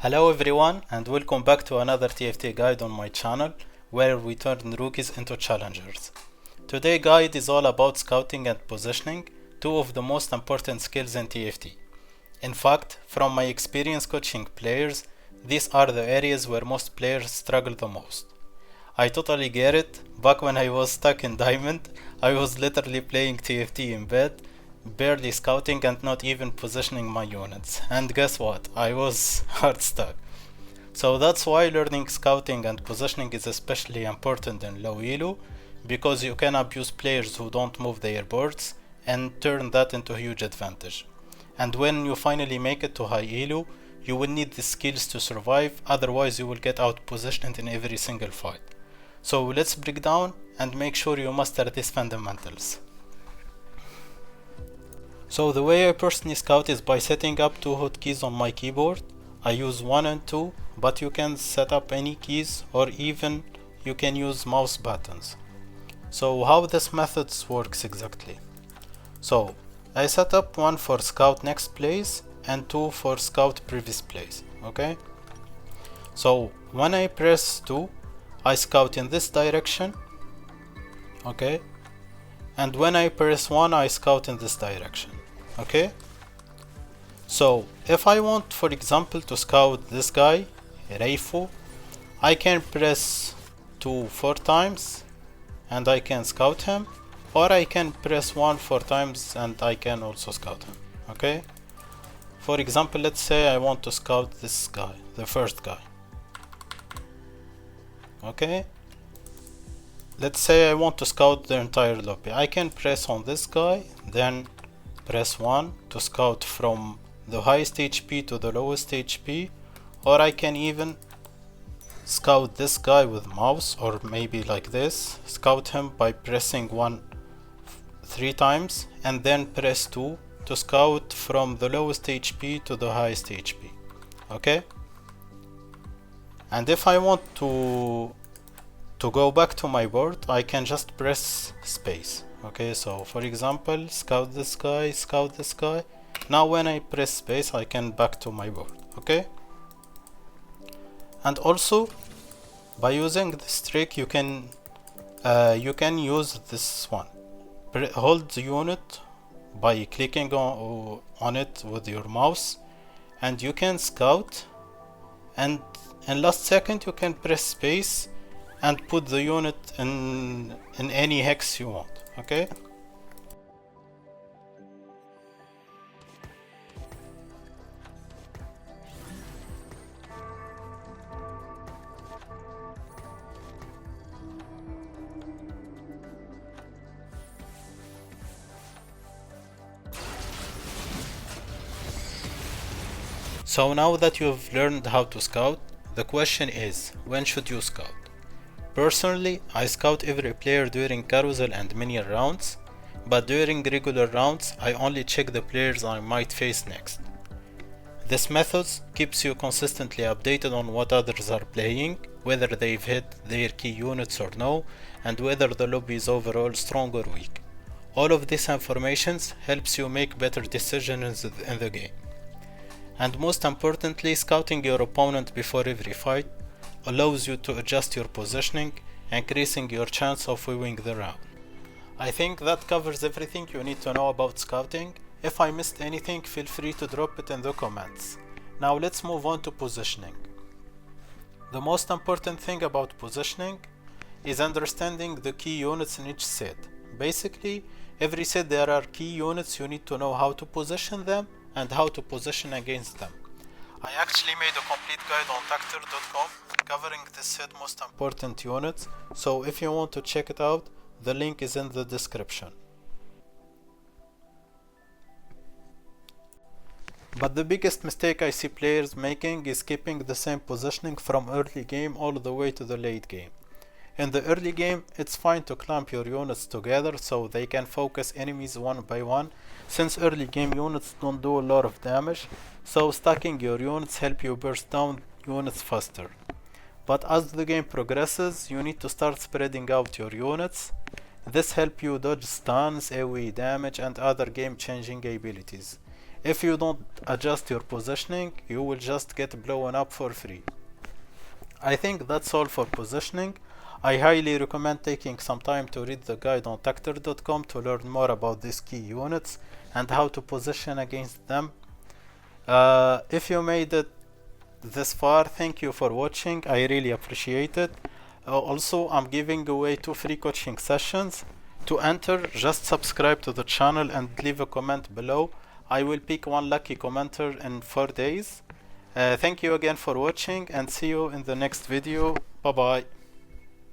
Hello everyone and welcome back to another TFT guide on my channel where we turn rookies into challengers. Today's guide is all about scouting and positioning, two of the most important skills in TFT. In fact, from my experience coaching players, these are the areas where most players struggle the most. I totally get it. Back when I was stuck in Diamond, I was literally playing TFT in bed, barely scouting and not even positioning my units. And guess what? I was hard stuck. So that's why learning scouting and positioning is especially important in low elo, because you can abuse players who don't move their boards and turn that into a huge advantage. And when you finally make it to high elo, you will need the skills to survive, otherwise you will get out positioned in every single fight. So let's break down and make sure you master these fundamentals. So the way I personally scout is by setting up two hotkeys on my keyboard. I use 1 and 2, but you can set up any keys or even you can use mouse buttons. So how this method works exactly? So I set up 1 for scout next place and 2 for scout previous place, okay? So when I press 2, I scout in this direction, okay? And when I press 1, I scout in this direction, okay? So if I want, for example, to scout this guy, Reifo, I can press 2 4 times and I can scout him, or I can press 1 4 times and I can also scout him, okay? For example, let's say I want to scout this guy, the first guy. Okay, let's say I want to scout the entire lobby. I can press on this guy, then press 1 to scout from the highest HP to the lowest HP, or I can even scout this guy with mouse, or maybe like this, scout him by pressing 1 3 times and then press 2 to scout from the lowest HP to the highest HP, okay? And if I want to go back to my board, I can just press space, okay? So for example, scout this guy, scout this guy. Now when I press space, I can back to my board, okay? And also by using this trick, you can use this one. Hold the unit by clicking on it with your mouse, and you can scout, and in last second you can press space and put the unit in any hex you want, okay? So now that you've learned how to scout, the question is, when should you scout? Personally, I scout every player during carousel and minion rounds, but during regular rounds, I only check the players I might face next. This method keeps you consistently updated on what others are playing, whether they've hit their key units or no, and whether the lobby is overall strong or weak. All of this information helps you make better decisions in the game. And most importantly, scouting your opponent before every fight allows you to adjust your positioning, increasing your chance of winning the round. I think that covers everything you need to know about scouting. If I missed anything, feel free to drop it in the comments. Now let's move on to positioning. The most important thing about positioning is understanding the key units in each set. Basically, every set there are key units, you need to know how to position them and how to position against them. I actually made a complete guide on tactor.com covering the set most important units, so if you want to check it out, the link is in the description. But the biggest mistake I see players making is keeping the same positioning from early game all the way to the late game. In the early game, it's fine to clamp your units together so they can focus enemies one by one, since early game units don't do a lot of damage, so stacking your units help you burst down units faster. But as the game progresses, you need to start spreading out your units. This helps you dodge stuns, AoE damage and other game changing abilities. If you don't adjust your positioning, you will just get blown up for free. I think that's all for positioning. I highly recommend taking some time to read the guide on tactor.com to learn more about these key units and how to position against them. If you made it this far, thank you for watching. I really appreciate it. Also, I'm giving away 2 free coaching sessions. To enter, just subscribe to the channel and leave a comment below. I will pick one lucky commenter in 4 days. Thank you again for watching and see you in the next video. Bye bye.